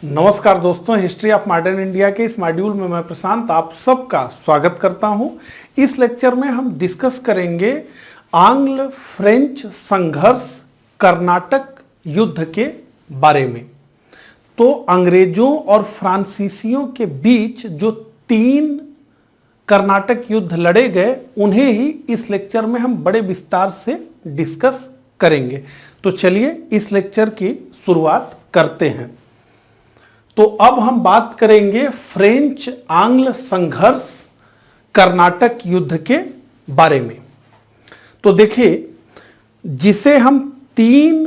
नमस्कार दोस्तों, history of modern India के इस मॉड्यूल में मैं प्रशांत आप सबका स्वागत करता हूं। इस लेक्चर में हम डिस्कस करेंगे आंग्ल फ्रेंच संघर्ष कर्नाटक युद्ध के बारे में। तो अंग्रेजों और फ्रांसीसियों के बीच जो 3 कर्नाटक युद्ध लड़े गए उन्हें ही इस लेक्चर में हम बड़े विस्तार से डिस्कस करेंगे। तो चलिए इस लेक्चर की शुरुआत करते हैं। तो अब हम बात करेंगे फ्रेंच आंग्ल संघर्ष कर्नाटक युद्ध के बारे में। तो देखिए, जिसे हम 3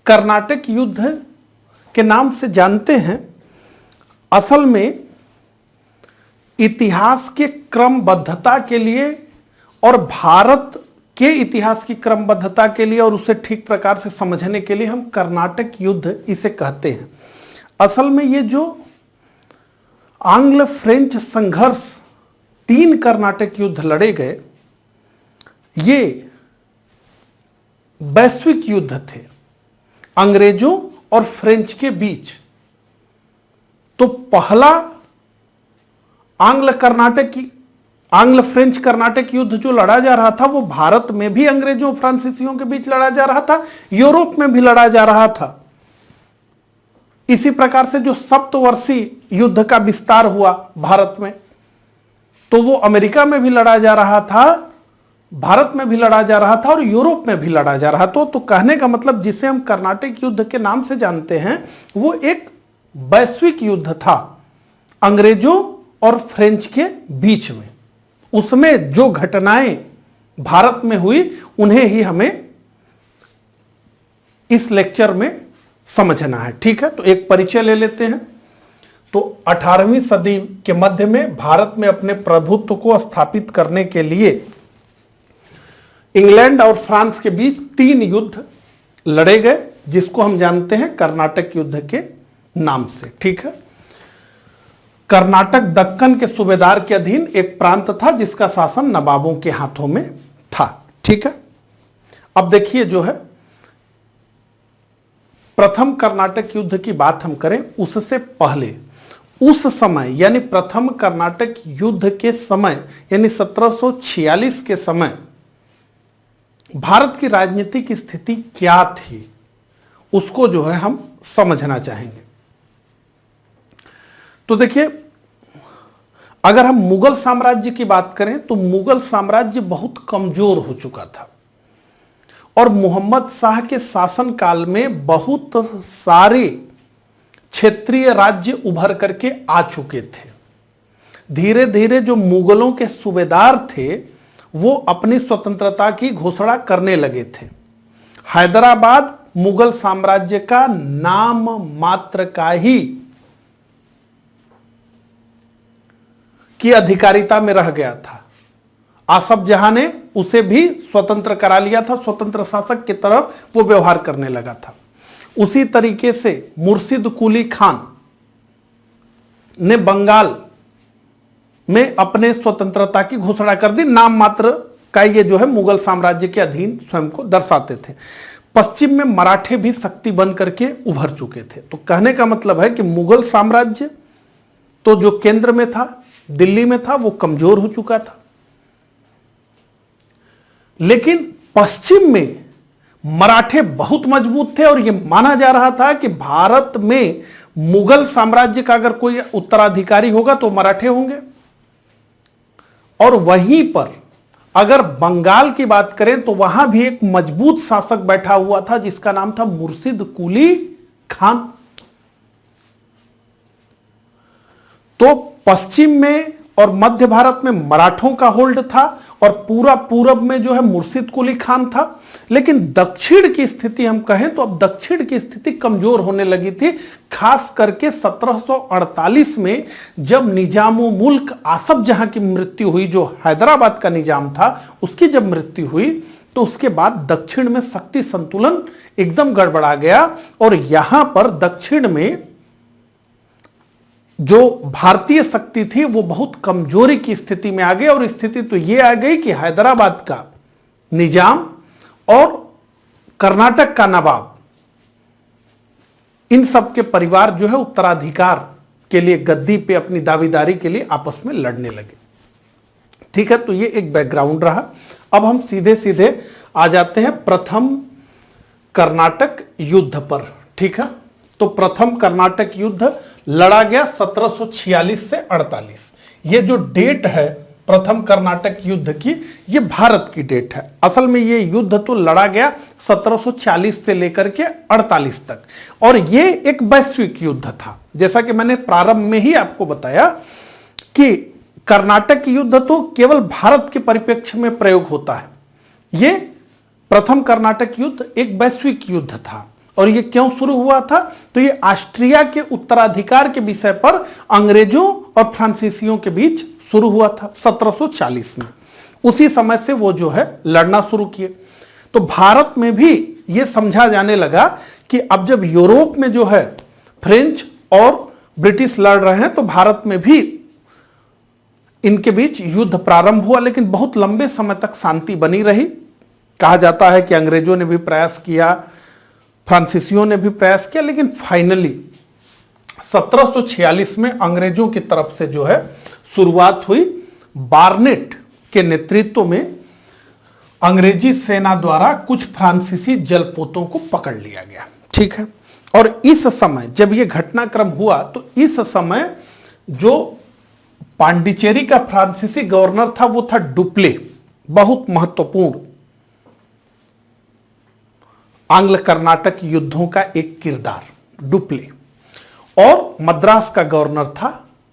कर्नाटक युद्ध के नाम से जानते हैं, असल में इतिहास के क्रमबद्धता के लिए और भारत के इतिहास की क्रमबद्धता के लिए और उसे ठीक प्रकार से समझने के लिए हम कर्नाटक युद्ध इसे कहते हैं। असल में ये जो आंग्ल फ्रेंच संघर्ष 3 कर्नाटक युद्ध लड़े गए, ये वैश्विक युद्ध थे अंग्रेजों और फ्रेंच के बीच। तो पहला आंग्ल फ्रेंच कर्नाटक युद्ध जो लड़ा जा रहा था वो भारत में भी अंग्रेजों और फ्रांसीसियों के बीच लड़ा जा रहा था, यूरोप में भी लड़ा जा रहा था। इसी प्रकार से जो सप्तवर्षीय युद्ध का विस्तार हुआ भारत में, तो वो अमेरिका में भी लड़ा जा रहा था, भारत में भी लड़ा जा रहा था और यूरोप में भी लड़ा जा रहा था। तो कहने का मतलब जिसे हम कर्नाटक युद्ध के नाम से जानते हैं वो एक वैश्विक युद्ध था अंग्रेजों और फ्रेंच के बीच में। उसमें जो घटनाएं भारत में हुई उन्हें ही हमें इस लेक्चर में समझना है। ठीक है, तो एक परिचय ले लेते हैं। तो 18वीं सदी के मध्य में भारत में अपने प्रभुत्व को स्थापित करने के लिए इंग्लैंड और फ्रांस के बीच 3 युद्ध लड़े गए, जिसको हम जानते हैं कर्नाटक युद्ध के नाम से। ठीक है, कर्नाटक दक्कन के सूबेदार के अधीन एक प्रांत था जिसका शासन नवाबों के हाथों में था। ठीक है, अब देखिए, जो है प्रथम कर्नाटक युद्ध की बात हम करें, उससे पहले उस समय यानी प्रथम कर्नाटक युद्ध के समय यानी 1746 के समय भारत की राजनीतिक स्थिति क्या थी, उसको जो है हम समझना चाहेंगे। तो देखिए, अगर हम मुगल साम्राज्य की बात करें तो मुगल साम्राज्य बहुत कमजोर हो चुका था और मोहम्मद शाह के शासनकाल में बहुत सारे क्षेत्रीय राज्य उभर करके आ चुके थे। धीरे धीरे जो मुगलों के सूबेदार थे वो अपनी स्वतंत्रता की घोषणा करने लगे थे। हैदराबाद मुगल साम्राज्य का नाम मात्र का ही की अधिकारिता में रह गया था। आसफ जहां ने उसे भी स्वतंत्र करा लिया था, स्वतंत्र शासक की तरफ वो व्यवहार करने लगा था। उसी तरीके से मुर्शिद कुली खान ने बंगाल में अपने स्वतंत्रता की घोषणा कर दी। नाम मात्र का ये जो है मुगल साम्राज्य के अधीन स्वयं को दर्शाते थे। पश्चिम में मराठे भी शक्ति बन करके उभर चुके थे। तो कहने का मतलब है कि मुगल साम्राज्य तो जो केंद्र में था, दिल्ली में था, वो कमजोर हो चुका था, लेकिन पश्चिम में मराठे बहुत मजबूत थे और यह माना जा रहा था कि भारत में मुगल साम्राज्य का अगर कोई उत्तराधिकारी होगा तो मराठे होंगे। और वहीं पर अगर बंगाल की बात करें तो वहां भी एक मजबूत शासक बैठा हुआ था जिसका नाम था मुर्शिद कुली खान। तो पश्चिम में और मध्य भारत में मराठों का होल्ड था और पूरा पूरब में जो है मुर्शिद कुली खान था। लेकिन दक्षिण की स्थिति हम कहें तो अब दक्षिण की स्थिति कमजोर होने लगी थी, खास करके 1748 में जब निजामो मुल्क आसफ जहां की मृत्यु हुई, जो हैदराबाद का निजाम था, उसकी जब मृत्यु हुई तो उसके बाद दक्षिण में शक्ति संतुलन एकदम गड़बड़ा गया और यहां पर दक्षिण में जो भारतीय शक्ति थी वो बहुत कमजोरी की स्थिति में आ गई। और स्थिति तो ये आ गई कि हैदराबाद का निजाम और कर्नाटक का नवाब इन सब के परिवार जो है उत्तराधिकार के लिए गद्दी पे अपनी दावेदारी के लिए आपस में लड़ने लगे। ठीक है, तो ये एक बैकग्राउंड रहा। अब हम सीधे सीधे आ जाते हैं प्रथम कर्नाटक युद्ध पर। ठीक है, तो प्रथम कर्नाटक युद्ध लड़ा गया 1746 से 48। ये जो डेट है प्रथम कर्नाटक युद्ध की, ये भारत की डेट है। असल में ये युद्ध तो लड़ा गया 1740 से लेकर के 48 तक, और ये एक वैश्विक युद्ध था। जैसा कि मैंने प्रारंभ में ही आपको बताया कि कर्नाटक युद्ध तो केवल भारत के परिप्रेक्ष्य में प्रयोग होता है। ये प्रथम कर्नाटक युद्ध एक वैश्विक युद्ध था। और ये क्यों शुरू हुआ था? तो ये ऑस्ट्रिया के उत्तराधिकार के विषय पर अंग्रेजों और फ्रांसीसियों के बीच शुरू हुआ था 1740 में। उसी समय से वो जो है लड़ना शुरू किए। तो भारत में भी ये समझा जाने लगा कि अब जब यूरोप में जो है फ्रेंच और ब्रिटिश लड़ रहे हैं, तो भारत में भी इनके बीच युद्ध प्रारंभ हुआ, लेकिन बहुत लंबे समय तक शांति बनी रही। कहा जाता है कि अंग्रेजों ने भी प्रयास किया, फ्रांसीसियों ने भी प्रयास किया, लेकिन फाइनली 1746 में अंग्रेजों की तरफ से जो है शुरुआत हुई। बार्नेट के नेतृत्व में अंग्रेजी सेना द्वारा कुछ फ्रांसीसी जलपोतों को पकड़ लिया गया। ठीक है, और इस समय जब यह घटनाक्रम हुआ, तो इस समय जो पांडिचेरी का फ्रांसीसी गवर्नर था वो था डुप्ले, बहुत महत्वपूर्ण आंग्ल कर्नाटक युद्धों का एक किरदार डुप्ले। और मद्रास का गवर्नर था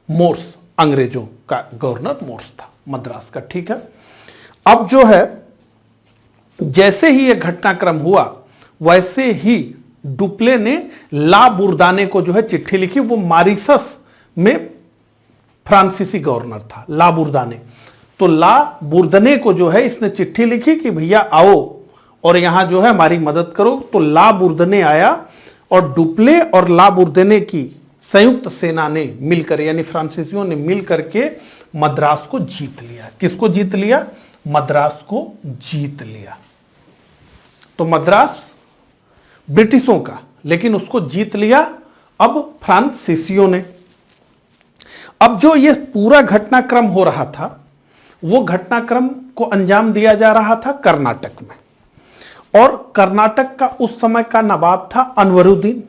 मोर्स, अंग्रेजों का गवर्नर मोर्स था मद्रास का। ठीक है, अब जो है जैसे ही यह घटनाक्रम हुआ, वैसे ही डुप्ले ने ला बुर्दाने को जो है चिट्ठी लिखी। वो मॉरिशस में फ्रांसीसी गवर्नर था ला बुर्दाने। तो ला बुर्दने को जो है इसने चिट्ठी लिखी कि भैया आओ और यहां जो है हमारी मदद करो। तो ला बुर्दने आया और डुप्ले और ला बुर्दने की संयुक्त सेना ने मिलकर, यानी फ्रांसीसियों ने मिलकर के मद्रास को जीत लिया। किसको जीत लिया? मद्रास को जीत लिया। तो मद्रास ब्रिटिशों का, लेकिन उसको जीत लिया अब फ्रांसीसियों ने। अब जो ये पूरा घटनाक्रम हो रहा था, वो घटनाक्रम को अंजाम दिया जा रहा था कर्नाटक में। और कर्नाटक का उस समय का नवाब था अनवरुद्दीन।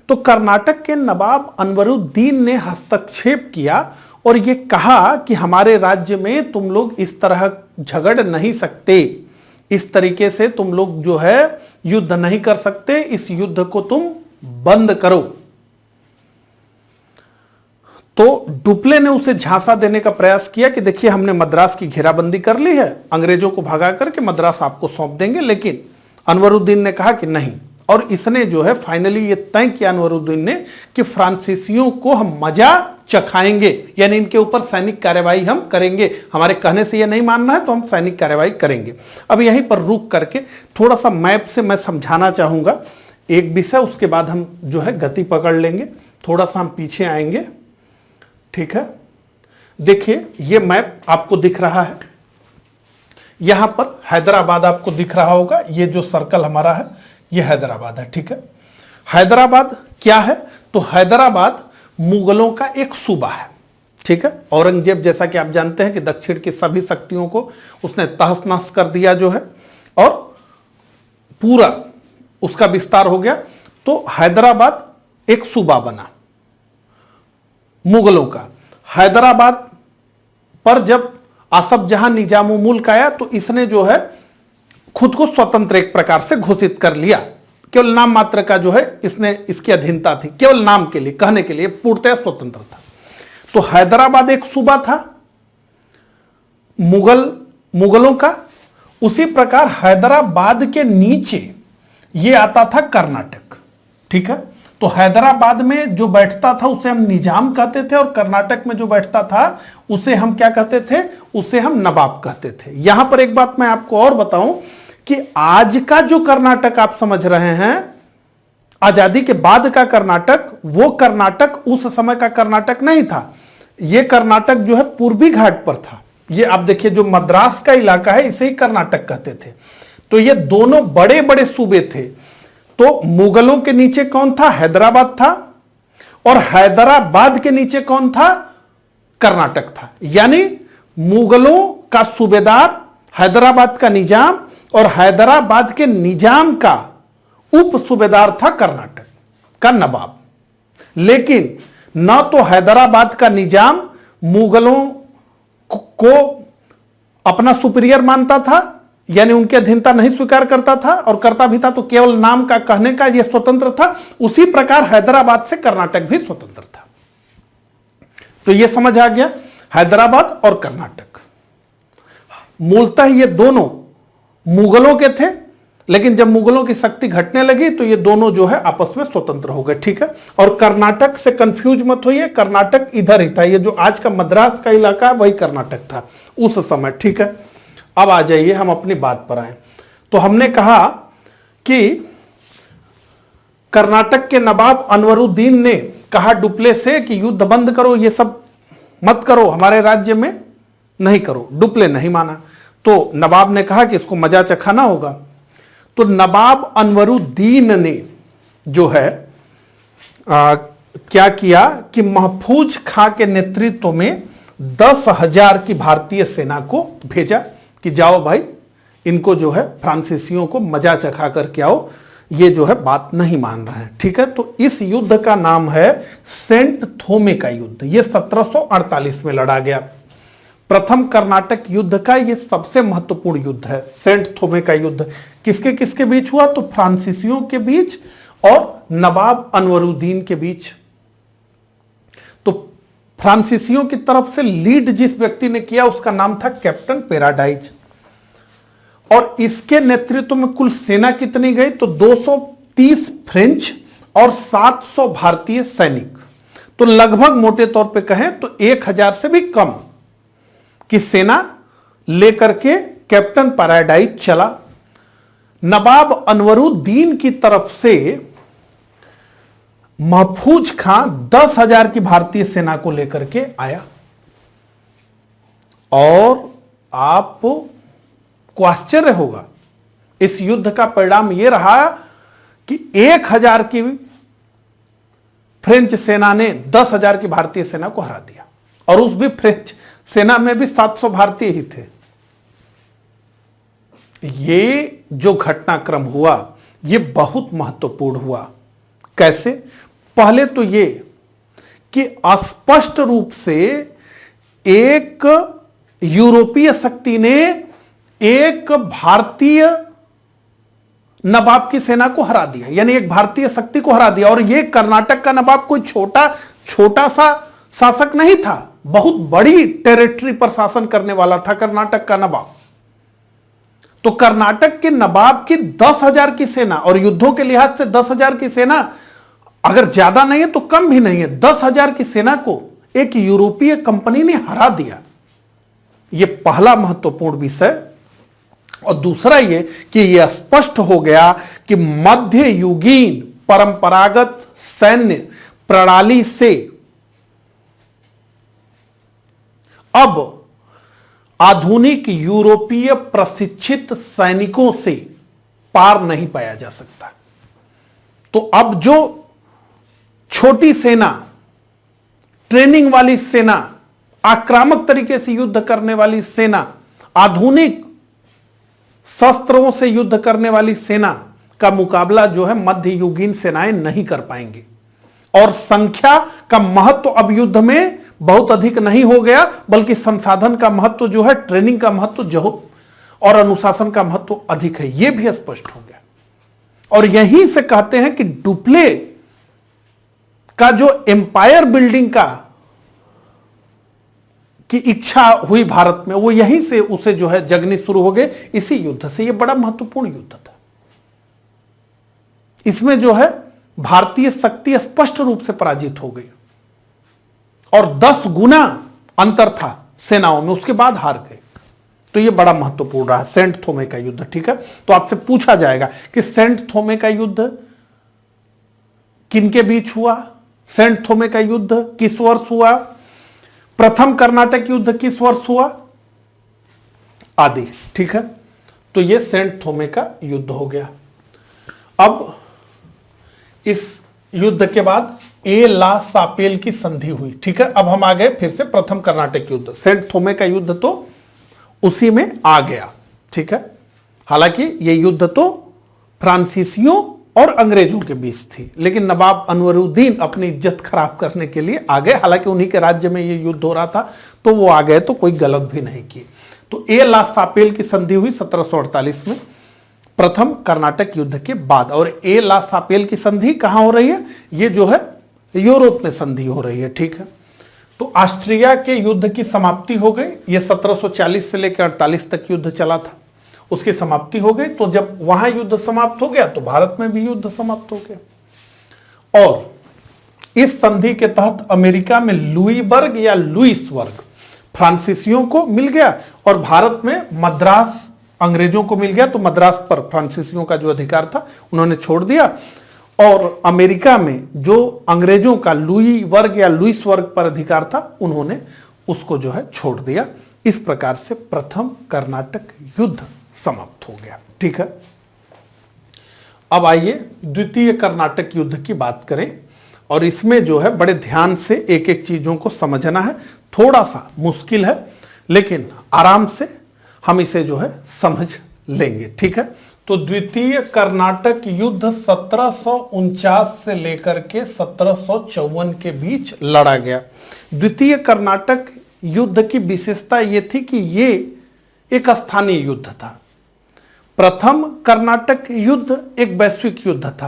तो कर्नाटक के नवाब अनवरुद्दीन ने हस्तक्षेप किया और ये कहा कि हमारे राज्य में तुम लोग इस तरह झगड़ नहीं सकते, इस तरीके से तुम लोग जो है युद्ध नहीं कर सकते, इस युद्ध को तुम बंद करो। तो डुप्ले ने उसे झांसा देने का प्रयास किया कि देखिए हमने मद्रास की घेराबंदी कर ली है, अंग्रेजों को भगा करके मद्रास आपको सौंप देंगे। लेकिन अनवरुद्दीन ने कहा कि नहीं, और इसने जो है फाइनली ये तय किया अनवरुद्दीन ने कि फ्रांसीसियों को हम मजा चखाएंगे, यानी इनके ऊपर सैनिक कार्यवाही हम करेंगे। हमारे कहने से ये नहीं मानना है तो हम सैनिक कार्यवाही करेंगे। अब यहीं पर रुक करके थोड़ा सा मैप से मैं समझाना चाहूंगा एक विषय, उसके बाद हम जो है गति पकड़ लेंगे। थोड़ा सा हम पीछे आएंगे। ठीक है, देखिए ये मैप आपको दिख रहा है, यहां पर हैदराबाद आपको दिख रहा होगा। ये जो सर्कल हमारा है ये हैदराबाद है। ठीक है, हैदराबाद क्या है? तो हैदराबाद मुगलों का एक सूबा है। ठीक है, औरंगजेब जैसा कि आप जानते हैं कि दक्षिण की सभी शक्तियों को उसने तहस नहस कर दिया जो है, और पूरा उसका विस्तार हो गया। तो हैदराबाद एक सूबा बना मुगलों का। हैदराबाद पर जब आसफ जहां निजामुल मुल्क आया, तो इसने जो है खुद को स्वतंत्र एक प्रकार से घोषित कर लिया। केवल नाम मात्र का जो है इसने इसकी अधीनता थी, केवल नाम के लिए, कहने के लिए, पूर्णतः स्वतंत्र था। तो हैदराबाद एक सूबा था मुगलों का। उसी प्रकार हैदराबाद के नीचे ये आता था कर्नाटक। ठीक है, तो हैदराबाद में जो बैठता था उसे हम निजाम कहते थे, और कर्नाटक में जो बैठता था उसे हम क्या कहते थे? उसे हम नवाब कहते थे। यहां पर एक बात मैं आपको और बताऊं कि आज का जो कर्नाटक आप समझ रहे हैं, आजादी के बाद का कर्नाटक, वो कर्नाटक उस समय का कर्नाटक नहीं था। ये कर्नाटक जो है पूर्वी घाट पर था। ये आप देखिए जो मद्रास का इलाका है इसे ही कर्नाटक कहते थे। तो ये दोनों बड़े बड़े सूबे थे। तो मुगलों के नीचे कौन था? हैदराबाद था, और हैदराबाद के नीचे कौन था? कर्नाटक था। यानी मुगलों का सूबेदार हैदराबाद का निजाम, और हैदराबाद के निजाम का उप सूबेदार था कर्नाटक का नवाब। लेकिन न तो हैदराबाद का निजाम मुगलों को अपना सुपीरियर मानता था, यानी उनकी अधीनता नहीं स्वीकार करता था, और करता भी था तो केवल नाम का कहने का यह स्वतंत्र था। उसी प्रकार हैदराबाद से कर्नाटक भी स्वतंत्र था। तो यह समझ आ गया, हैदराबाद और कर्नाटक मूलतः ये दोनों मुगलों के थे, लेकिन जब मुगलों की शक्ति घटने लगी तो ये दोनों जो है आपस में स्वतंत्र हो गए। ठीक है, और कर्नाटक से कंफ्यूज मत होइए, कर्नाटक इधर ही था, ये जो आज का मद्रास का इलाका वही कर्नाटक था उस समय। ठीक है, अब आ जाइए हम अपनी बात पर आए। तो हमने कहा कि कर्नाटक के नवाब अनवरुद्दीन ने कहा डुप्ले से कि युद्ध बंद करो, ये सब मत करो, हमारे राज्य में नहीं करो। डुप्ले नहीं माना, तो नवाब ने कहा कि इसको मजा चखाना होगा। तो नवाब अनवरुद्दीन ने जो है क्या किया कि महफूज खां के नेतृत्व में 10,000 की भारतीय सेना को भेजा कि जाओ भाई, इनको जो है फ्रांसीसियों को मजा चखा करके आओ, ये जो है बात नहीं मान रहे हैं। ठीक है, तो इस युद्ध का नाम है सेंट थोमे का युद्ध। ये 1748 में लड़ा गया। प्रथम कर्नाटक युद्ध का ये सबसे महत्वपूर्ण युद्ध है, सेंट थोमे का युद्ध। किसके किसके बीच हुआ? तो फ्रांसीसियों के बीच और नवाब अनवरुद्दीन के बीच। तो फ्रांसीसियों की तरफ से लीड जिस व्यक्ति ने किया उसका नाम था कैप्टन पैराडाइज, और इसके नेतृत्व में कुल सेना कितनी गई? तो 230 फ्रेंच और 700 भारतीय सैनिक। तो लगभग मोटे तौर पे कहें तो 1000 से भी कम की सेना लेकर के कैप्टन पैराडाइज चला। नवाब अनवरुद्दीन की तरफ से महफूज खां 10,000 की भारतीय सेना को लेकर के आया, और आपको आश्चर्य होगा इस युद्ध का परिणाम यह रहा कि 1000 की फ्रेंच सेना ने 10,000 की भारतीय सेना को हरा दिया, और उस भी फ्रेंच सेना में भी 700 भारतीय ही थे। ये जो घटनाक्रम हुआ ये बहुत महत्वपूर्ण हुआ। कैसे? पहले तो ये कि स्पष्ट रूप से एक यूरोपीय शक्ति ने एक भारतीय नवाब की सेना को हरा दिया, यानी एक भारतीय शक्ति को हरा दिया। और ये कर्नाटक का नवाब कोई छोटा सा शासक नहीं था, बहुत बड़ी टेरिटरी पर शासन करने वाला था कर्नाटक का नवाब। तो कर्नाटक के नवाब की 10,000 की सेना, और युद्धों के लिहाज से 10,000 की सेना अगर ज्यादा नहीं है तो कम भी नहीं है, 10,000 की सेना को एक यूरोपीय कंपनी ने हरा दिया। यह पहला महत्वपूर्ण विषय। और दूसरा यह कि यह स्पष्ट हो गया कि मध्य युगीन परंपरागत सैन्य प्रणाली से अब आधुनिक यूरोपीय प्रशिक्षित सैनिकों से पार नहीं पाया जा सकता। तो अब जो छोटी सेना, ट्रेनिंग वाली सेना, आक्रामक तरीके से युद्ध करने वाली सेना, आधुनिक शस्त्रों से युद्ध करने वाली सेना का मुकाबला जो है मध्य युगीन सेनाएं नहीं कर पाएंगी। और संख्या का महत्व अब युद्ध में बहुत अधिक नहीं हो गया, बल्कि संसाधन का महत्व जो है, ट्रेनिंग का महत्व जो और अनुशासन का महत्व अधिक है, यह भी स्पष्ट हो गया। और यहीं से कहते हैं कि डुप्ले का जो एम्पायर बिल्डिंग की इच्छा हुई भारत में, वो यहीं से उसे जो है जगनी शुरू हो गए, इसी युद्ध से। यह बड़ा महत्वपूर्ण युद्ध था। इसमें जो है भारतीय शक्ति स्पष्ट रूप से पराजित हो गई, और 10 गुना अंतर था सेनाओं में, उसके बाद हार गए। तो यह बड़ा महत्वपूर्ण रहा सेंट थोमे का युद्ध। ठीक है, तो आपसे पूछा जाएगा कि सेंट थोमे का युद्ध किनके बीच हुआ, सेंट थोमे का युद्ध किस वर्ष हुआ, प्रथम कर्नाटक युद्ध किस वर्ष हुआ आदि। ठीक है, तो यह सेंट थोमे का युद्ध हो गया। अब इस युद्ध के बाद ए ला सापेल की संधि हुई। ठीक है, अब हम आ गए फिर से प्रथम कर्नाटक युद्ध। सेंट थोमे का युद्ध तो उसी में आ गया। ठीक है, हालांकि यह युद्ध तो फ्रांसीसियों और अंग्रेजों के बीच थी, लेकिन नवाब अनवरुद्दीन अपनी इज्जत खराब करने के लिए आ गए। हालांकि उन्हीं के राज्य में यह युद्ध हो रहा था, तो वो आ गए, तो कोई गलत भी नहीं किए। तो ए ला सापेल की संधि हुई 1748 में, प्रथम कर्नाटक युद्ध के बाद। और ए ला सापेल की संधि कहां हो रही है? ये जो है यूरोप में संधि हो रही है। ठीक है, तो ऑस्ट्रिया के युद्ध की समाप्ति हो गई। ये 1740 से लेकर 48 तक युद्ध चला था, उसकी समाप्ति हो गई। तो जब वहां युद्ध समाप्त हो गया तो भारत में भी युद्ध समाप्त हो गया। और इस संधि के तहत अमेरिका में लुईबर्ग या लुइसबर्ग फ्रांसीसियों को मिल गया और भारत में मद्रास अंग्रेजों को मिल गया। तो मद्रास पर फ्रांसीसियों का जो अधिकार था उन्होंने छोड़ दिया, और अमेरिका में जो अंग्रेजों का लुईबर्ग या लुइसबर्ग पर अधिकार था उन्होंने उसको जो है छोड़ दिया। इस प्रकार से प्रथम कर्नाटक युद्ध समाप्त हो गया। ठीक है, अब आइए द्वितीय कर्नाटक युद्ध की बात करें, और इसमें जो है बड़े ध्यान से एक एक चीजों को समझना है। थोड़ा सा मुश्किल है, लेकिन आराम से हम इसे जो है समझ लेंगे। ठीक है, तो द्वितीय कर्नाटक युद्ध 1749 से लेकर के 1754 के बीच लड़ा गया। द्वितीय कर्नाटक युद्ध की विशेषता यह थी कि यह एक स्थानीय युद्ध था। प्रथम कर्नाटक युद्ध एक वैश्विक युद्ध था।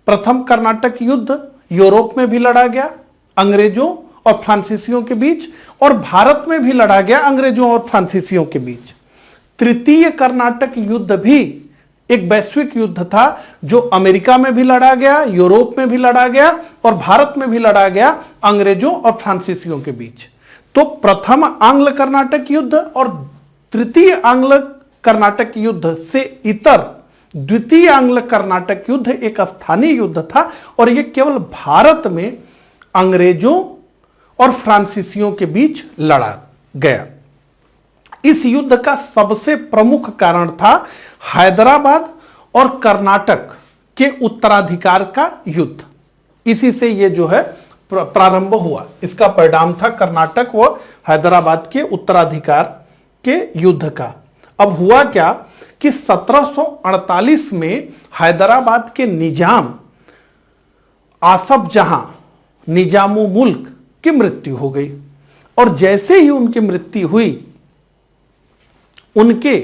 प्रथम कर्नाटक युद्ध यूरोप में भी लड़ा गया अंग्रेजों और फ्रांसीसियों के बीच, और भारत में भी लड़ा गया अंग्रेजों और फ्रांसीसियों के बीच। तृतीय कर्नाटक युद्ध भी एक वैश्विक युद्ध था, जो अमेरिका में भी लड़ा गया, यूरोप में भी लड़ा गया और भारत में भी लड़ा गया अंग्रेजों और फ्रांसीसियों के बीच। तो प्रथम आंग्ल कर्नाटक युद्ध और तृतीय आंग्ल कर्नाटक युद्ध से इतर द्वितीय आंग्ल कर्नाटक युद्ध एक स्थानीय युद्ध था, और यह केवल भारत में अंग्रेजों और फ्रांसीसियों के बीच लड़ा गया। इस युद्ध का सबसे प्रमुख कारण था हैदराबाद और कर्नाटक के उत्तराधिकार का युद्ध। इसी से यह जो है प्रारंभ हुआ। इसका परिणाम था कर्नाटक व हैदराबाद के उत्तराधिकार के युद्ध का। अब हुआ क्या कि 1748 में हैदराबाद के निजाम आसफ जहां निजामो मुल्क की मृत्यु हो गई, और जैसे ही उनकी मृत्यु हुई, उनके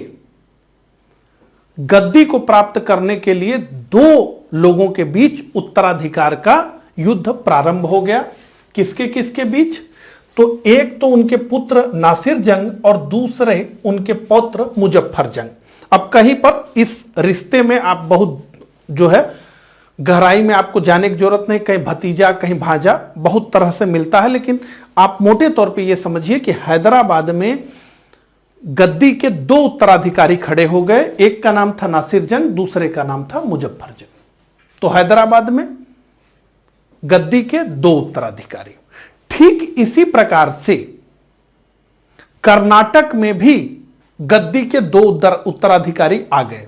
गद्दी को प्राप्त करने के लिए दो लोगों के बीच उत्तराधिकार का युद्ध प्रारंभ हो गया। किसके किसके बीच? तो एक तो उनके पुत्र नासिर जंग और दूसरे उनके पौत्र मुजफ्फर जंग। अब कहीं पर इस रिश्ते में आप बहुत जो है गहराई में आपको जाने की जरूरत नहीं, कहीं भतीजा कहीं भांजा, बहुत तरह से मिलता है, लेकिन आप मोटे तौर पे ये समझिए कि हैदराबाद में गद्दी के दो उत्तराधिकारी खड़े हो गए। एक का नाम था नासिर जंग, दूसरे का नाम था मुजफ्फर जंग। तो हैदराबाद में गद्दी के दो उत्तराधिकारी। ठीक इसी प्रकार से कर्नाटक में भी गद्दी के दो उत्तराधिकारी आ गए।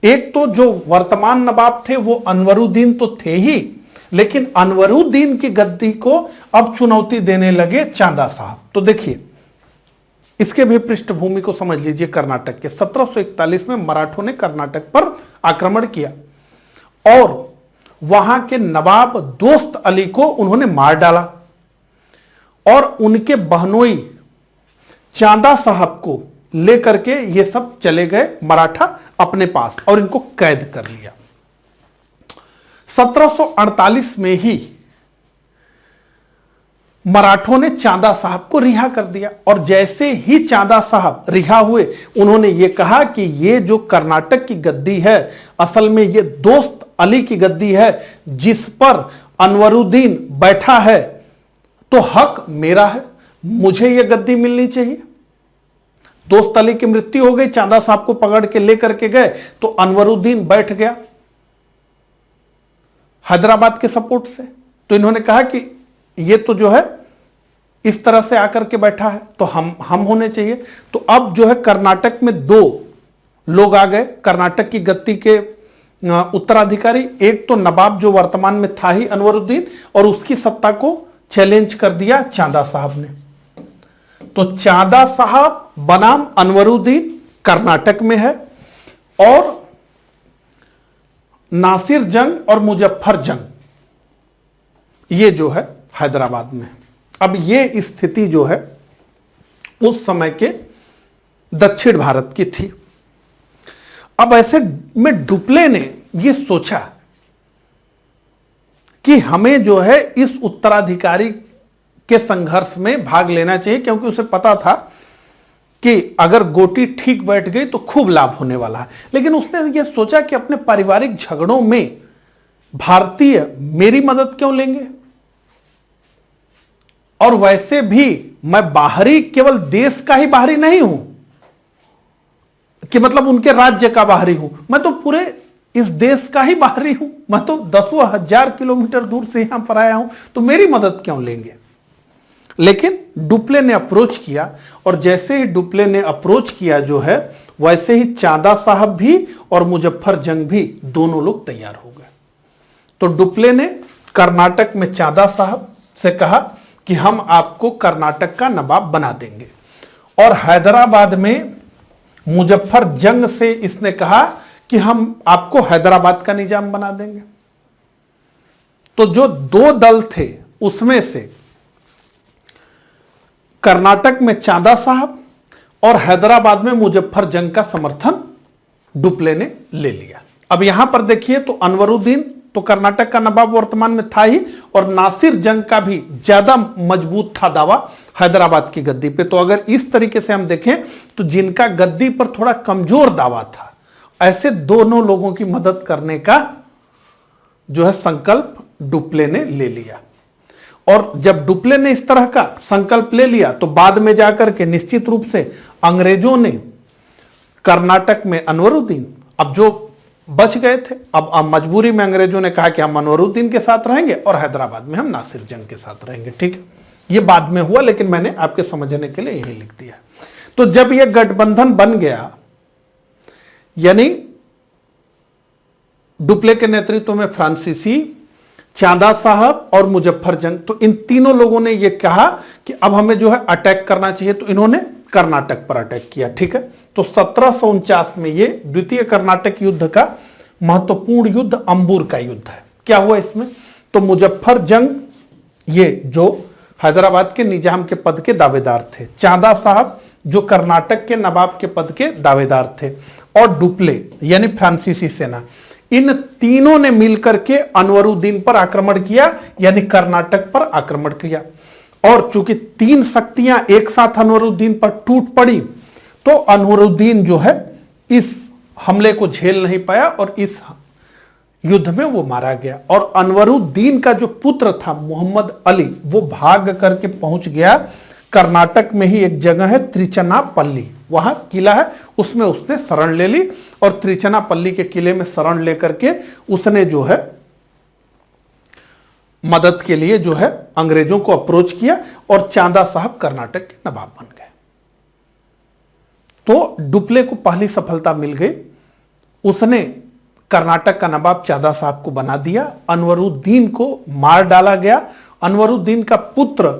एक तो जो वर्तमान नवाब थे वो अनवरुद्दीन तो थे ही, लेकिन अनवरुद्दीन की गद्दी को अब चुनौती देने लगे चांदा साहब। तो देखिए इसके भी पृष्ठभूमि को समझ लीजिए। कर्नाटक के 1741 में मराठों ने कर्नाटक पर आक्रमण किया और वहां के नवाब दोस्त अली को उन्होंने मार डाला, और उनके बहनोई चांदा साहब को लेकर के ये सब चले गए मराठा अपने पास और इनको कैद कर लिया। 1748 में ही मराठों ने चांदा साहब को रिहा कर दिया, और जैसे ही चांदा साहब रिहा हुए उन्होंने ये कहा कि ये जो कर्नाटक की गद्दी है असल में ये दोस्त अली की गद्दी है, जिस पर अनवरुद्दीन बैठा है, तो हक मेरा है, मुझे यह गद्दी मिलनी चाहिए। दोस्त अली की मृत्यु हो गई, चांदा साहब को पकड़ के लेकर के गए, तो अनवरुद्दीन बैठ गया हैदराबाद के सपोर्ट से। तो इन्होंने कहा कि ये तो जो है इस तरह से आकर के बैठा है, तो हम होने चाहिए। तो अब जो है कर्नाटक में दो लोग आ गए, कर्नाटक की गद्दी के उत्तराधिकारी, एक तो नवाब जो वर्तमान में था ही अनवरुद्दीन, और उसकी सत्ता को चैलेंज कर दिया चांदा साहब ने। तो चांदा साहब बनाम अनवरुद्दीन कर्नाटक में है, और नासिर जंग और मुजफ्फर जंग ये जो है हैदराबाद में। अब ये स्थिति जो है उस समय के दक्षिण भारत की थी। अब ऐसे में डुप्ले ने ये सोचा कि हमें जो है इस उत्तराधिकारी के संघर्ष में भाग लेना चाहिए, क्योंकि उसे पता था कि अगर गोटी ठीक बैठ गई तो खूब लाभ होने वाला है। लेकिन उसने ये सोचा कि अपने पारिवारिक झगड़ों में भारतीय मेरी मदद क्यों लेंगे, और वैसे भी मैं बाहरी, केवल देश का ही बाहरी नहीं हूं कि मतलब उनके राज्य का बाहरी हूं, मैं तो पूरे इस देश का ही बाहरी हूं। मैं तो दसों हजार किलोमीटर दूर से यहां पर आया हूं, तो मेरी मदद क्यों लेंगे। लेकिन डुप्ले ने अप्रोच किया, और जैसे ही डुप्ले ने अप्रोच किया जो है, वैसे ही चांदा साहब भी और मुजफ्फर जंग भी दोनों लोग तैयार हो गए। तो डुप्ले ने कर्नाटक में चांदा साहब से कहा कि हम आपको कर्नाटक का नवाब बना देंगे, और हैदराबाद में मुजफ्फर जंग से इसने कहा कि हम आपको हैदराबाद का निजाम बना देंगे। तो जो दो दल थे उसमें से कर्नाटक में चांदा साहब और हैदराबाद में मुजफ्फर जंग का समर्थन डुप्ले ने ले लिया। अब यहां पर देखिए तो अनवरुद्दीन तो कर्नाटक का नवाब वर्तमान में था ही, और नासिर जंग का भी ज्यादा मजबूत था दावा हैदराबाद की गद्दी पे। तो अगर इस तरीके से हम देखें तो जिनका गद्दी पर थोड़ा कमजोर दावा था, ऐसे दोनों लोगों की मदद करने का जो है संकल्प डुप्ले ने ले लिया। और जब डुप्ले ने इस तरह का संकल्प ले लिया तो बाद में जाकर के निश्चित रूप से अंग्रेजों ने कर्नाटक में अनवरुद्दीन, अब जो बच गए थे, अब मजबूरी में अंग्रेजों ने कहा कि हम अनवरुद्दीन के साथ रहेंगे और हैदराबाद में हम नासिर जंग के साथ रहेंगे। ठीक है, ये बाद में हुआ, लेकिन मैंने आपके समझने के लिए यही लिख दिया। तो जब यह गठबंधन बन गया, यानी डुप्ले के नेतृत्व में फ्रांसीसी, चांदा साहब और मुजफ्फर जंग, तो इन तीनों लोगों ने यह कहा कि अब हमें जो है अटैक करना चाहिए, तो इन्होंने कर्नाटक पर अटैक किया। ठीक है, तो 1749 में ये द्वितीय कर्नाटक युद्ध का महत्वपूर्ण युद्ध अंबूर का युद्ध है। क्या हुआ इसमें, तो मुजफ्फर जंग ये जो हैदराबाद के निजाम के पद के दावेदार थे, चांदा साहब जो कर्नाटक के नवाब के पद के दावेदार थे, और डुप्ले यानी फ्रांसीसी सेना, इन तीनों ने मिलकर के अनवरुद्दीन पर आक्रमण किया, यानी कर्नाटक पर आक्रमण किया। और चूंकि तीन शक्तियां एक साथ अनवरुद्दीन पर टूट पड़ी, तो अनवरुद्दीन जो है इस हमले को झेल नहीं पाया और इस युद्ध में वो मारा गया। और अनवरुद्दीन का जो पुत्र था मोहम्मद अली, वो भाग करके पहुंच गया कर्नाटक में ही एक जगह है त्रिचनापल्ली, वहां किला है, उसमें उसने शरण ले ली, और त्रिचनापल्ली के किले में शरण लेकर के उसने जो है मदद के लिए जो है अंग्रेजों को अप्रोच किया, और चांदा साहब कर्नाटक के नवाब बन गए। तो डुप्ले को पहली सफलता मिल गई, उसने कर्नाटक का नवाब चांदा साहब को बना दिया, अनवरुद्दीन को मार डाला गया। अनवरुद्दीन का पुत्र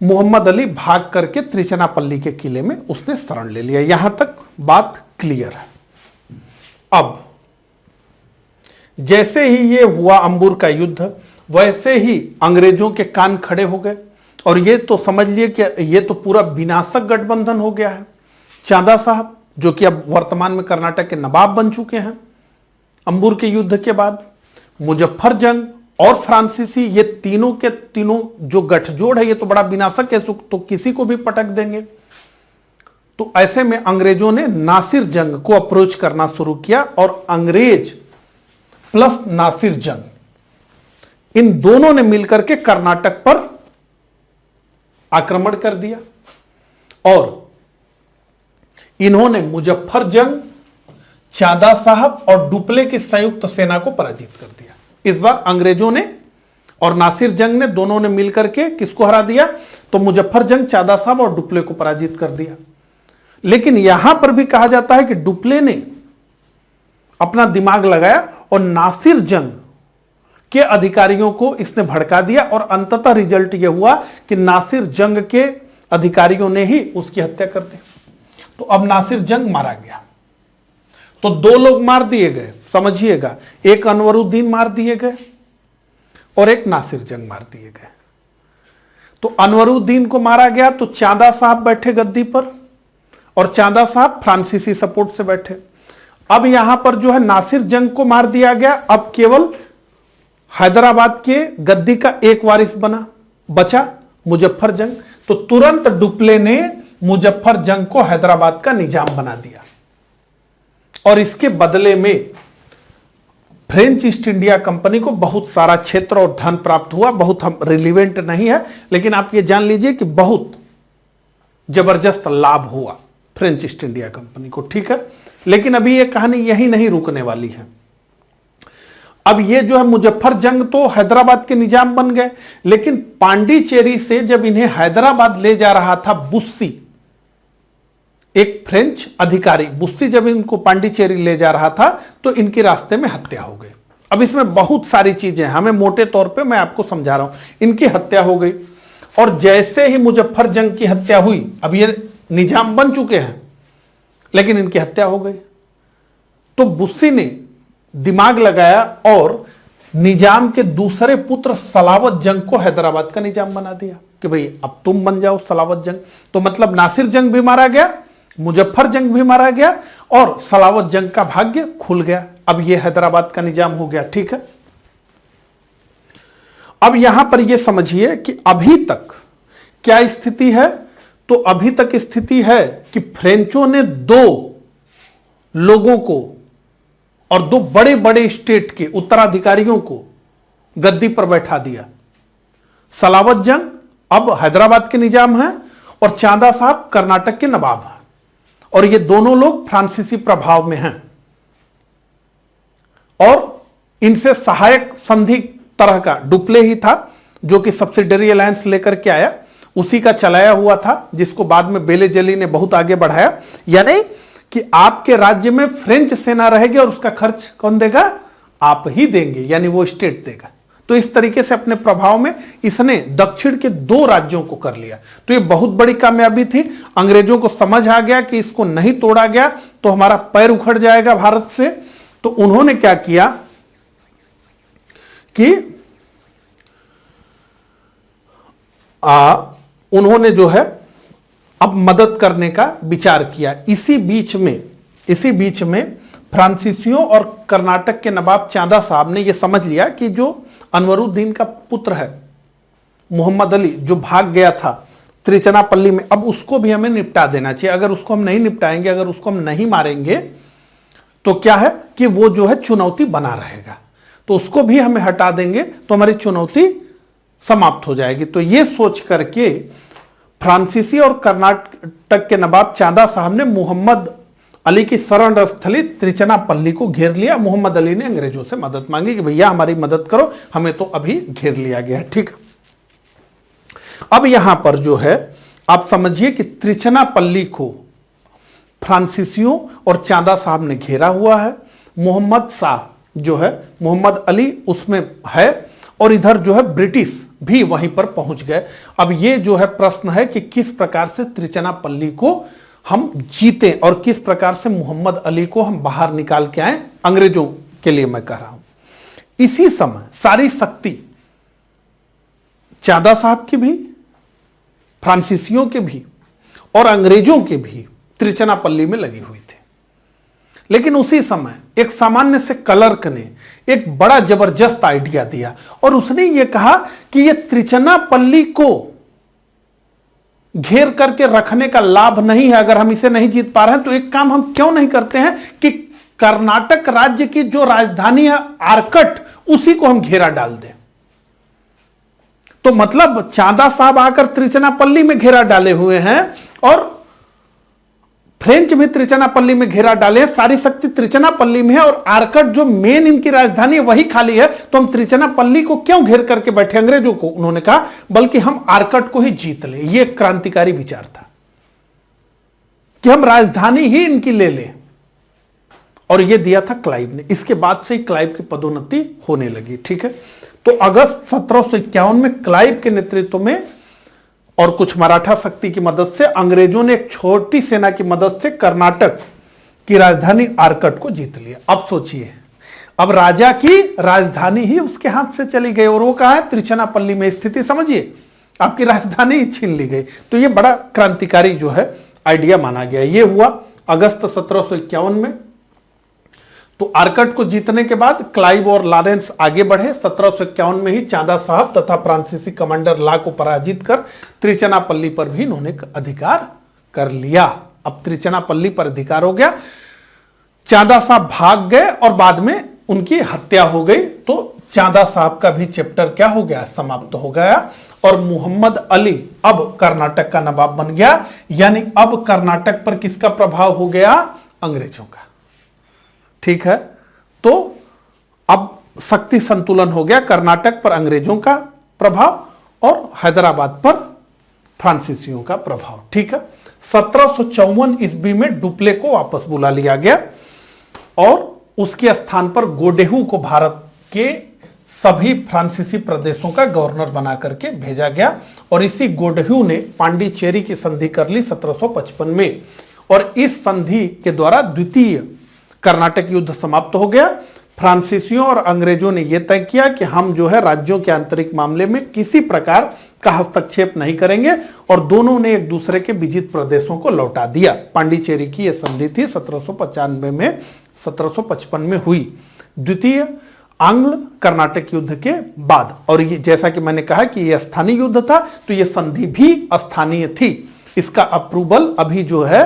मोहम्मद अली भाग करके त्रिचनापल्ली के किले में उसने शरण ले लिया। यहां तक बात क्लियर है। अब जैसे ही ये हुआ अंबूर का युद्ध, वैसे ही अंग्रेजों के कान खड़े हो गए, और ये तो समझ लिए कि ये तो पूरा विनाशक गठबंधन हो गया है। चांदा साहब जो कि अब वर्तमान में कर्नाटक के नवाब बन चुके हैं अंबूर के युद्ध के बाद, मुजफ्फर जंग और फ्रांसीसी, ये तीनों के तीनों जो गठजोड़ है ये तो बड़ा विनाशक है, तो किसी को भी पटक देंगे। तो ऐसे में अंग्रेजों ने नासिर जंग को अप्रोच करना शुरू किया, और अंग्रेज प्लस नासिर जंग इन दोनों ने मिलकर के कर्नाटक पर आक्रमण कर दिया, और इन्होंने मुजफ्फर जंग, चांदा साहब और डुप्ले की संयुक्त सेना को पराजित कर दिया। इस बार अंग्रेजों ने और नासिर जंग ने दोनों ने मिलकर के किसको हरा दिया, तो मुजफ्फर जंग, चांदा साहब और डुप्ले को पराजित कर दिया। लेकिन यहां पर भी कहा जाता है कि डुप्ले ने अपना दिमाग लगाया और नासिर जंग के अधिकारियों को इसने भड़का दिया और अंततः रिजल्ट यह हुआ कि नासिर जंग के अधिकारियों ने ही उसकी हत्या कर दी। तो अब नासिर जंग मारा गया। तो दो लोग मार दिए गए, समझिएगा, एक अनवरुद्दीन मार दिए गए और एक नासिर जंग मार दिए गए। तो अनवरुद्दीन को मारा गया तो चांदा साहब बैठे गद्दी पर और चांदा साहब फ्रांसीसी सपोर्ट से बैठे। अब यहां पर जो है नासिर जंग को मार दिया गया। अब केवल हैदराबाद के गद्दी का एक वारिस बचा मुजफ्फर जंग। तो तुरंत डुप्ले ने मुजफ्फर जंग को हैदराबाद का निजाम बना दिया और इसके बदले में फ्रेंच ईस्ट इंडिया कंपनी को बहुत सारा क्षेत्र और धन प्राप्त हुआ। बहुत हम रिलीवेंट नहीं है, लेकिन आप ये जान लीजिए कि बहुत जबरदस्त लाभ हुआ फ्रेंच ईस्ट इंडिया कंपनी को। ठीक है, लेकिन अभी ये कहानी यही नहीं रुकने वाली है। अब ये जो है मुजफ्फर जंग तो हैदराबाद के निजाम बन गए, लेकिन पांडिचेरी से जब इन्हें हैदराबाद ले जा रहा था बुस्सी, एक फ्रेंच अधिकारी बुस्सी, जब इनको पांडिचेरी ले जा रहा था तो इनके रास्ते में हत्या हो गई। अब इसमें बहुत सारी चीजें हैं, हमें मोटे तौर पे मैं आपको समझा रहा हूं। इनकी हत्या हो गई और जैसे ही मुजफ्फर जंग की हत्या हुई, अब ये निजाम बन चुके हैं लेकिन इनकी हत्या हो गई, तो बुस्सी ने दिमाग लगाया और निजाम के दूसरे पुत्र सलावत जंग को हैदराबाद का निजाम बना दिया कि भाई अब तुम बन जाओ सलावत जंग। तो मतलब नासिर जंग भी मारा गया, मुजफ्फर जंग भी मारा गया और सलावत जंग का भाग्य खुल गया। अब यह हैदराबाद का निजाम हो गया। ठीक है, अब यहां पर यह समझिए कि अभी तक क्या स्थिति है। तो अभी तक स्थिति है कि फ्रेंचों ने दो लोगों को और दो बड़े बड़े स्टेट के उत्तराधिकारियों को गद्दी पर बैठा दिया। सलावत जंग अब हैदराबाद के निजाम है और चांदा साहब कर्नाटक के नवाब हैं और ये दोनों लोग फ्रांसीसी प्रभाव में हैं और इनसे सहायक संधि तरह का डुप्ले ही था जो कि सब्सिडरी अलायंस लेकर के आया, उसी का चलाया हुआ था, जिसको बाद में बेलेजेली ने बहुत आगे बढ़ाया। यानी कि आपके राज्य में फ्रेंच सेना रहेगी और उसका खर्च कौन देगा? आप ही देंगे, यानी वो स्टेट देगा। तो इस तरीके से अपने प्रभाव में इसने दक्षिण के दो राज्यों को कर लिया। तो ये बहुत बड़ी कामयाबी थी। अंग्रेजों को समझ आ गया कि इसको नहीं तोड़ा गया तो हमारा पैर उखड़ जाएगा भारत से। तो उन्होंने क्या किया कि उन्होंने जो है अब मदद करने का विचार किया। इसी बीच में फ्रांसीसियों और कर्नाटक के नवाब चांदा साहब ने यह समझ लिया कि जो अनवरुद्दीन का पुत्र है मोहम्मद अली, जो भाग गया था त्रिचनापल्ली में, अब उसको भी हमें निपटा देना चाहिए। अगर उसको हम नहीं निपटाएंगे, अगर उसको हम नहीं मारेंगे तो क्या है कि वो जो है चुनौती बना रहेगा। तो उसको भी हमें हटा देंगे तो हमारी चुनौती समाप्त हो जाएगी। तो ये सोच करके फ्रांसीसी और कर्नाटक के नवाब चांदा साहब ने मोहम्मद अली की शरण स्थली त्रिचनापल्ली को घेर लिया। मोहम्मद अली ने अंग्रेजों से मदद मांगी कि भैया हमारी मदद करो, हमें तो अभी घेर लिया गया है। ठीक, अब यहां पर जो है आप समझिए कि त्रिचनापल्ली को फ्रांसीसियों और चांदा साहब ने घेरा हुआ है। मोहम्मद शाह जो है, मोहम्मद अली उसमें है और इधर जो है ब्रिटिश भी वहीं पर पहुंच गए। अब ये जो है प्रश्न है कि किस प्रकार से त्रिचनापल्ली को हम जीते और किस प्रकार से मोहम्मद अली को हम बाहर निकाल के आए, अंग्रेजों के लिए मैं कह रहा हूं। इसी समय सारी शक्ति चांदा साहब की भी, फ्रांसीसियों के भी और अंग्रेजों के भी त्रिचनापल्ली में लगी हुई थी। लेकिन उसी समय एक सामान्य से क्लर्क ने एक बड़ा जबरदस्त आइडिया दिया और उसने यह कहा कि यह त्रिचनापल्ली को घेर करके रखने का लाभ नहीं है। अगर हम इसे नहीं जीत पा रहे हैं तो एक काम हम क्यों नहीं करते हैं कि कर्नाटक राज्य की जो राजधानी है आरकट, उसी को हम घेरा डाल दें। तो मतलब चांदा साहब आकर त्रिचनापल्ली में घेरा डाले हुए हैं और फ्रेंच भी त्रिचनापल्ली में घेरा डाले हैं। सारी शक्ति त्रिचनापल्ली में है और आरकट जो मेन इनकी राजधानी है वही खाली है। तो हम त्रिचनापल्ली को क्यों घेर करके बैठे अंग्रेजों को, उन्होंने कहा, बल्कि हम आरकट को ही जीत लें। यह क्रांतिकारी विचार था कि हम राजधानी ही इनकी ले लें और ये दिया था क्लाइव ने। इसके बाद से ही क्लाइव की पदोन्नति होने लगी। ठीक है, तो अगस्त 1751 में क्लाइव के नेतृत्व में और कुछ मराठा शक्ति की मदद से अंग्रेजों ने एक छोटी सेना की मदद से कर्नाटक की राजधानी आरकट को जीत लिया। अब सोचिए, अब राजा की राजधानी ही उसके हाथ से चली गई, और वो कहां है? त्रिचनापल्ली में। स्थिति समझिए, आपकी राजधानी ही छीन ली गई। तो ये बड़ा क्रांतिकारी जो है आइडिया माना गया। ये हुआ अगस्त 1751 में। तो आरकट को जीतने के बाद क्लाइव और लॉरेंस आगे बढ़े। 1751 में ही चांदा साहब तथा फ्रांसीसी कमांडर ला को पराजित कर त्रिचनापल्ली पर भी इन्होंने अधिकार कर लिया। अब त्रिचनापल्ली पर अधिकार हो गया। चांदा साहब भाग गए और बाद में उनकी हत्या हो गई। तो चांदा साहब का भी चैप्टर क्या हो गया? समाप्त हो गया। और मोहम्मद अली अब कर्नाटक का नवाब बन गया। यानी अब कर्नाटक पर किसका प्रभाव हो गया? अंग्रेजों का। ठीक है, तो अब शक्ति संतुलन हो गया। कर्नाटक पर अंग्रेजों का प्रभाव और हैदराबाद पर फ्रांसीसियों का प्रभाव। ठीक है, 1754 ईस्वी में डुप्ले को वापस बुला लिया गया और उसके स्थान पर गोडेहू को भारत के सभी फ्रांसीसी प्रदेशों का गवर्नर बना करके भेजा गया। और इसी गोडेहू ने पांडिचेरी की संधि कर ली 1755 में, और इस संधि के द्वारा द्वितीय कर्नाटक युद्ध समाप्त हो गया। फ्रांसीसियों और अंग्रेजों ने यह तय किया कि हम जो है राज्यों के आंतरिक मामले में किसी प्रकार का हस्तक्षेप नहीं करेंगे, और दोनों ने एक दूसरे के विजित प्रदेशों को लौटा दिया। पांडिचेरी की यह संधि थी 1795 में, 1755 में हुई द्वितीय आंग्ल कर्नाटक युद्ध के बाद। और ये जैसा कि मैंने कहा कि यह स्थानीय युद्ध था, तो यह संधि भी स्थानीय थी। इसका अप्रूवल अभी जो है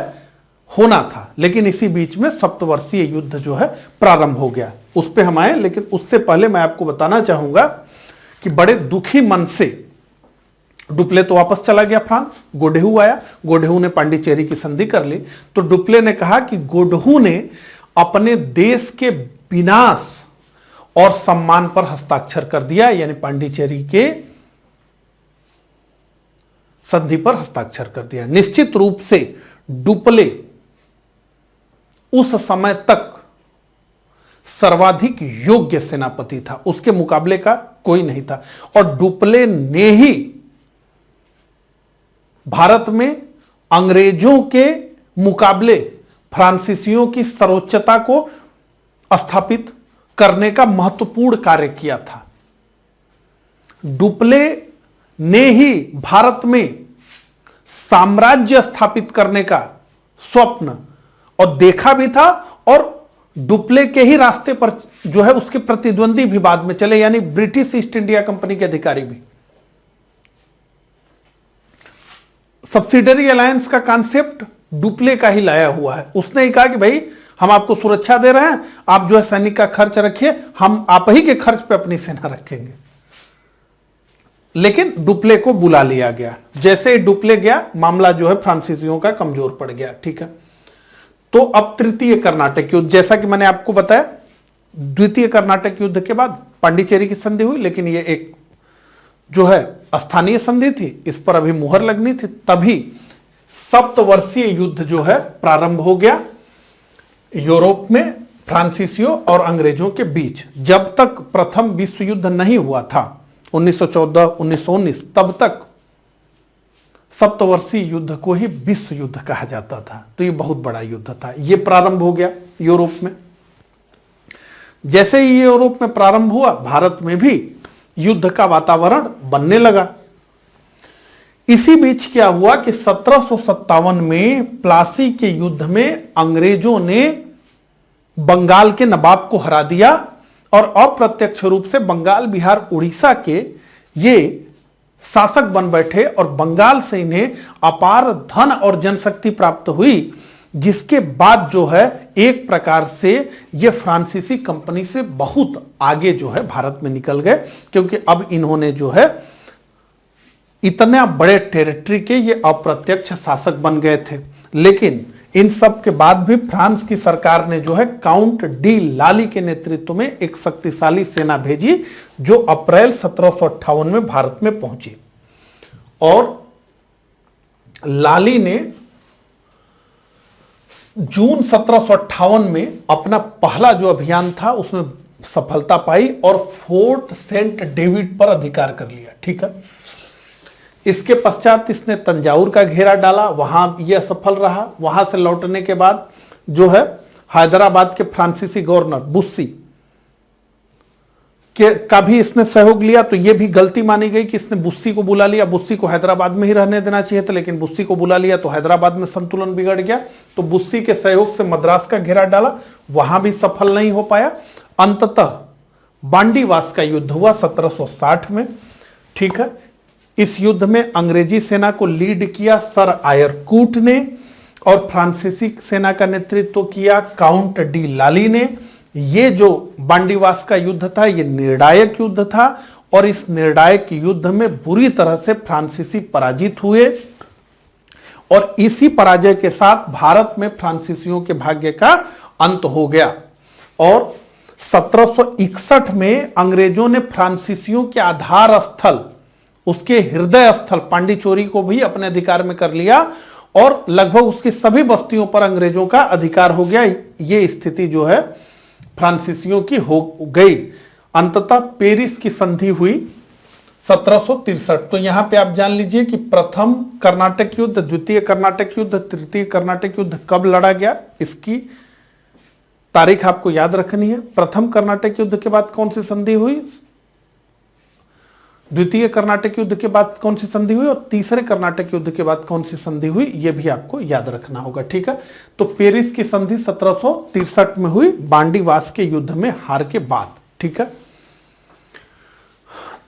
होना था, लेकिन इसी बीच में सप्तवर्षीय युद्ध जो है प्रारंभ हो गया। उस पे हम आए, लेकिन उससे पहले मैं आपको बताना चाहूंगा कि बड़े दुखी मन से डुप्ले तो वापस चला गया फ्रांस, गोडेहू आया। गोडेहू ने पांडिचेरी की संधि कर ली। तो डुप्ले ने कहा कि गोडेहू ने अपने देश के विनाश और सम्मान पर हस्ताक्षर कर दिया, यानी पांडिचेरी के संधि पर हस्ताक्षर कर दिया। निश्चित रूप से डुप्ले उस समय तक सर्वाधिक योग्य सेनापति था, उसके मुकाबले का कोई नहीं था। और डुप्ले ने ही भारत में अंग्रेजों के मुकाबले फ्रांसीसियों की सर्वोच्चता को स्थापित करने का महत्वपूर्ण कार्य किया था। डुप्ले ने ही भारत में साम्राज्य स्थापित करने का स्वप्न और देखा भी था, और डुप्ले के ही रास्ते पर जो है उसके प्रतिद्वंदी भी बाद में चले, यानी ब्रिटिश ईस्ट इंडिया कंपनी के अधिकारी भी। सब्सिडरी अलायंस का कॉन्सेप्ट डुप्ले का ही लाया हुआ है। उसने ही कहा कि भाई हम आपको सुरक्षा दे रहे हैं, आप जो है सैनिक का खर्च रखिए, हम आप ही के खर्च पे अपनी सेना रखेंगे। लेकिन डुप्ले को बुला लिया गया। जैसे ही डुप्ले गया, मामला जो है फ्रांसीसियों का कमजोर पड़ गया। ठीक है, तो अब तृतीय कर्नाटक युद्ध, जैसा कि मैंने आपको बताया, द्वितीय कर्नाटक युद्ध के बाद पांडिचेरी की संधि हुई, लेकिन ये एक जो है स्थानीय संधि थी, इस पर अभी मुहर लगनी थी। तभी सप्तवर्षीय युद्ध जो है प्रारंभ हो गया यूरोप में फ्रांसीसियों और अंग्रेजों के बीच। जब तक प्रथम विश्व युद्ध नहीं हुआ था 1914-1919, तब तक सप्तवर्षीय युद्ध को ही विश्व युद्ध कहा जाता था। तो ये बहुत बड़ा युद्ध था। ये प्रारंभ हो गया यूरोप में। जैसे ही यूरोप में प्रारंभ हुआ, भारत में भी युद्ध का वातावरण बनने लगा। इसी बीच क्या हुआ कि 1757 में प्लासी के युद्ध में अंग्रेजों ने बंगाल के नवाब को हरा दिया, और अप्रत्यक्ष रूप से बंगाल, बिहार, उड़ीसा के ये शासक बन बैठे, और बंगाल से इन्हें अपार धन और जनशक्ति प्राप्त हुई, जिसके बाद जो है एक प्रकार से ये फ्रांसीसी कंपनी से बहुत आगे जो है भारत में निकल गए, क्योंकि अब इन्होंने जो है इतना बड़े टेरिटरी के ये अप्रत्यक्ष शासक बन गए थे। लेकिन इन सब के बाद भी फ्रांस की सरकार ने जो है काउंट डी लाली के नेतृत्व में एक शक्तिशाली सेना भेजी, जो अप्रैल 1758 में भारत में पहुंची। और लाली ने जून 1758 में अपना पहला जो अभियान था उसमें सफलता पाई और फोर्ट सेंट डेविड पर अधिकार कर लिया। ठीक है, इसके पश्चात इसने तंजावुर का घेरा डाला, वहां यह सफल रहा। वहां से लौटने के बाद जो है हैदराबाद के फ्रांसीसी गवर्नर बुस्सी का भी इसने सहयोग लिया। तो यह भी गलती मानी गई कि इसने बुस्सी को बुला लिया, बुस्सी को हैदराबाद में ही रहने देना चाहिए था, लेकिन बुस्सी को बुला लिया तो हैदराबाद में संतुलन बिगड़ गया। तो बुस्सी के सहयोग से मद्रास का घेरा डाला, वहां भी सफल नहीं हो पाया। अंततः बांडीवास का युद्ध हुआ 1760 में। ठीक है, इस युद्ध में अंग्रेजी सेना को लीड किया सर आयरकूट ने और फ्रांसीसी सेना का नेतृत्व किया काउंट डी लाली ने। ये जो बांडीवास का युद्ध था ये निर्णायक युद्ध था और इस निर्णायक युद्ध में बुरी तरह से फ्रांसीसी पराजित हुए और इसी पराजय के साथ भारत में फ्रांसीसियों के भाग्य का अंत हो गया। और 1761 में अंग्रेजों ने फ्रांसीसियों के आधार स्थल, उसके हृदय स्थल पांडिचेरी को भी अपने अधिकार में कर लिया और लगभग उसकी सभी बस्तियों पर अंग्रेजों का अधिकार हो गया। ये स्थिति जो है फ्रांसीसियों की हो गई। अंततः पेरिस की संधि हुई 1763। तो यहां पे आप जान लीजिए कि प्रथम कर्नाटक युद्ध, द्वितीय कर्नाटक युद्ध, तृतीय कर्नाटक युद्ध कब लड़ा गया, इसकी तारीख आपको याद रखनी है। प्रथम कर्नाटक युद्ध के बाद कौन सी संधि हुई, द्वितीय कर्नाटक युद्ध के बाद कौन सी संधि हुई और तीसरे कर्नाटक युद्ध के बाद कौन सी संधि हुई, यह भी आपको याद रखना होगा। ठीक है, तो पेरिस की संधि 1763 में हुई बांडीवास के युद्ध में हार के बाद। ठीक है,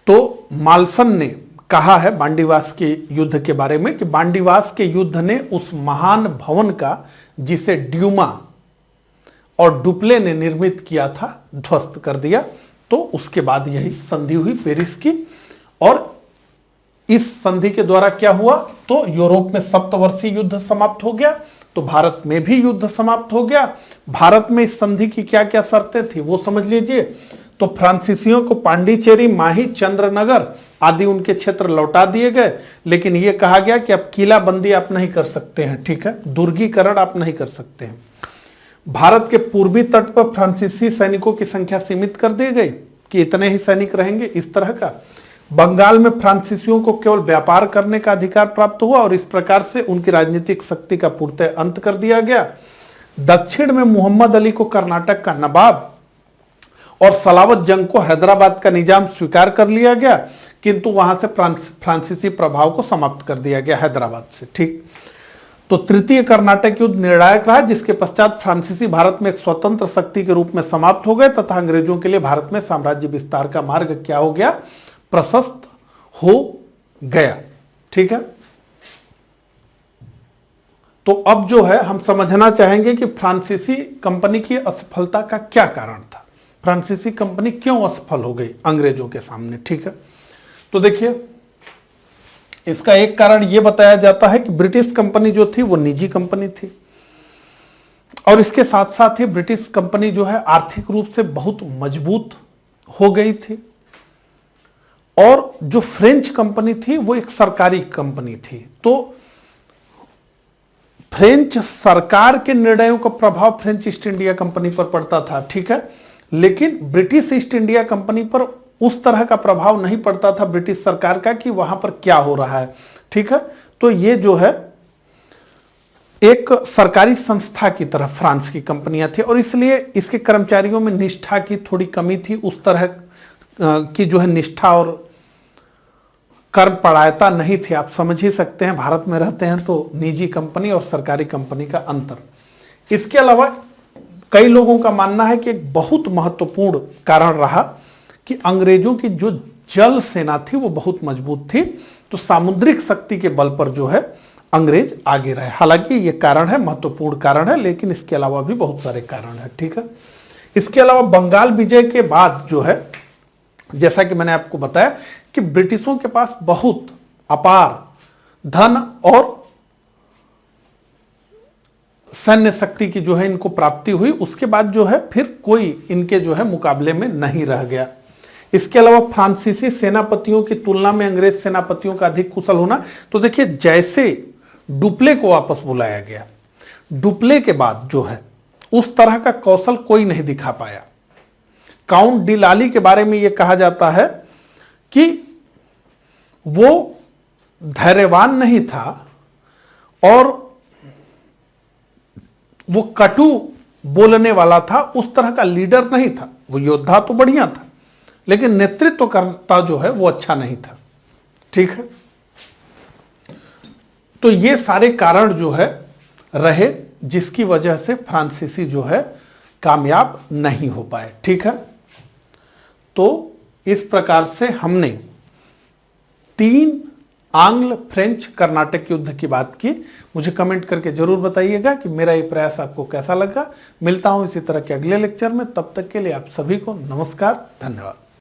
तो माल्सन ने कहा है बांडीवास के युद्ध के बारे में कि बांडीवास के युद्ध ने उस महान भवन का जिसे ड्यूमा और डुप्ले ने निर्मित किया था ध्वस्त कर दिया। तो उसके बाद यही संधि हुई पेरिस की और इस संधि के द्वारा क्या हुआ, तो यूरोप में सप्तवर्षीय युद्ध समाप्त हो गया, तो भारत में भी युद्ध समाप्त हो गया। भारत में इस संधि की क्या क्या शर्तें थी वो समझ लीजिए। तो फ्रांसीसियों को पांडिचेरी, माही, चंद्रनगर आदि उनके क्षेत्र लौटा दिए गए, लेकिन यह कहा गया कि अब किलाबंदी आप नहीं कर सकते हैं। ठीक है, दुर्गीकरण आप नहीं कर सकते हैं। भारत के पूर्वी तट पर फ्रांसीसी सैनिकों की संख्या सीमित कर दी गई कि इतने ही सैनिक रहेंगे, इस तरह का। बंगाल में फ्रांसीसियों को केवल व्यापार करने का अधिकार प्राप्त हुआ और इस प्रकार से उनकी राजनीतिक शक्ति का पूर्णतः अंत कर दिया गया। दक्षिण में मोहम्मद अली को कर्नाटक का नवाब और सलावत जंग को हैदराबाद का निजाम स्वीकार कर लिया गया, किंतु वहां से फ्रांसीसी प्रभाव को समाप्त कर दिया गया हैदराबाद से। ठीक, तो तृतीय कर्नाटक युद्ध निर्णायक रहा, जिसके पश्चात फ्रांसीसी भारत में एक स्वतंत्र शक्ति के रूप में समाप्त हो गए तथा अंग्रेजों के लिए भारत में साम्राज्य विस्तार का मार्ग क्या हो गया, प्रशस्त हो गया। ठीक है, तो अब जो है हम समझना चाहेंगे कि फ्रांसीसी कंपनी की असफलता का क्या कारण था, फ्रांसीसी कंपनी क्यों असफल हो गई अंग्रेजों के सामने। ठीक है, तो देखिए इसका एक कारण यह बताया जाता है कि ब्रिटिश कंपनी जो थी वो निजी कंपनी थी और इसके साथ साथ ही ब्रिटिश कंपनी जो है आर्थिक रूप से बहुत मजबूत हो गई थी और जो फ्रेंच कंपनी थी वो एक सरकारी कंपनी थी। तो फ्रेंच सरकार के निर्णयों का प्रभाव फ्रेंच ईस्ट इंडिया कंपनी पर पड़ता था। ठीक है, लेकिन ब्रिटिश ईस्ट इंडिया कंपनी पर उस तरह का प्रभाव नहीं पड़ता था ब्रिटिश सरकार का कि वहां पर क्या हो रहा है। ठीक है, तो ये जो है एक सरकारी संस्था की तरह फ्रांस की कंपनियां थी और इसलिए इसके कर्मचारियों में निष्ठा की थोड़ी कमी थी, उस तरह की जो है निष्ठा और कर्मपरायणता नहीं थी। आप समझ ही सकते हैं, भारत में रहते हैं तो निजी कंपनी और सरकारी कंपनी का अंतर। इसके अलावा कई लोगों का मानना है कि एक बहुत महत्वपूर्ण कारण रहा कि अंग्रेजों की जो जल सेना थी वो बहुत मजबूत थी, तो सामुद्रिक शक्ति के बल पर जो है अंग्रेज आगे रहे। हालांकि ये कारण है, महत्वपूर्ण कारण है, लेकिन इसके अलावा भी बहुत सारे कारण है। ठीक है, इसके अलावा बंगाल विजय के बाद जो है, जैसा कि मैंने आपको बताया कि ब्रिटिशों के पास बहुत अपार धन और सैन्य शक्ति की जो है इनको प्राप्ति हुई, उसके बाद जो है फिर कोई इनके जो है मुकाबले में नहीं रह गया। इसके अलावा फ्रांसीसी सेनापतियों की तुलना में अंग्रेज सेनापतियों का अधिक कुशल होना। तो देखिए, जैसे डुप्ले को वापस बुलाया गया, डुप्ले के बाद जो है उस तरह का कौशल कोई नहीं दिखा पाया। काउंट डी लाली के बारे में यह कहा जाता है कि वो धैर्यवान नहीं था और वो कटु बोलने वाला था, उस तरह का लीडर नहीं था। वो योद्धा तो बढ़िया था लेकिन नेतृत्व करता जो है वो अच्छा नहीं था। ठीक है, तो ये सारे कारण जो है रहे जिसकी वजह से फ्रांसीसी जो है कामयाब नहीं हो पाए। ठीक है, तो इस प्रकार से हमने 3 आंग्ल फ्रेंच कर्नाटक युद्ध की बात की। मुझे कमेंट करके जरूर बताइएगा कि मेरा ये प्रयास आपको कैसा लगा। मिलता हूं इसी तरह के अगले लेक्चर में, तब तक के लिए आप सभी को नमस्कार, धन्यवाद।